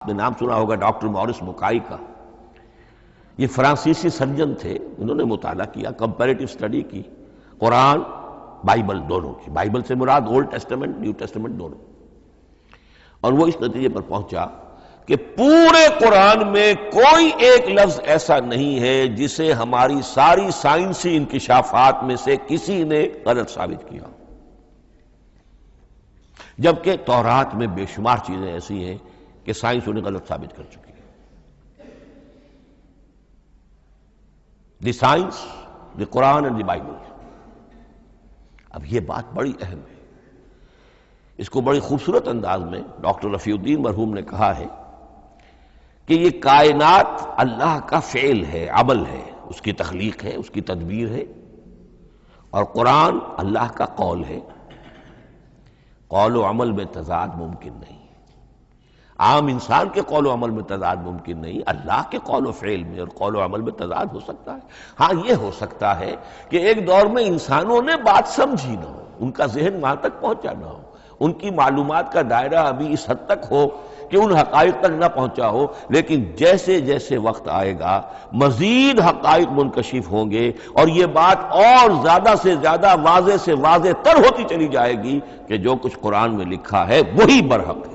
آپ نے نام سنا ہوگا ڈاکٹر مورس بکائی کا۔ یہ فرانسیسی سرجن تھے، انہوں نے مطالعہ کیا، کمپیریٹیو اسٹڈی کی قرآن بائبل دونوں کی، بائبل سے مراد اولڈ ٹیسٹمنٹ نیو ٹیسٹمنٹ دونوں، اور وہ اس نتیجے پر پہنچا کہ پورے قرآن میں کوئی ایک لفظ ایسا نہیں ہے جسے ہماری ساری سائنسی انکشافات میں سے کسی نے غلط ثابت کیا، جبکہ تورات میں بے شمار چیزیں ایسی ہیں کہ سائنس انہیں غلط ثابت کر چکی ہے۔ The science, the Quran and the Bible. اب یہ بات بڑی اہم ہے، اس کو بڑی خوبصورت انداز میں ڈاکٹر رفیع الدین مرحوم نے کہا ہے کہ یہ کائنات اللہ کا فعل ہے، عمل ہے، اس کی تخلیق ہے، اس کی تدبیر ہے، اور قرآن اللہ کا قول ہے۔ قول و عمل میں تضاد ممکن نہیں، عام انسان کے قول و عمل میں تضاد ممکن نہیں، اللہ کے قول و فعل میں اور قول و عمل میں تضاد ہو سکتا ہے۔ ہاں یہ ہو سکتا ہے کہ ایک دور میں انسانوں نے بات سمجھی نہ ہو، ان کا ذہن وہاں تک پہنچا نہ ہو، ان کی معلومات کا دائرہ ابھی اس حد تک ہو کہ ان حقائق تک نہ پہنچا ہو، لیکن جیسے جیسے وقت آئے گا مزید حقائق منکشف ہوں گے، اور یہ بات اور زیادہ سے زیادہ واضح سے واضح تر ہوتی چلی جائے گی کہ جو کچھ قرآن میں لکھا ہے وہی برحق ہے۔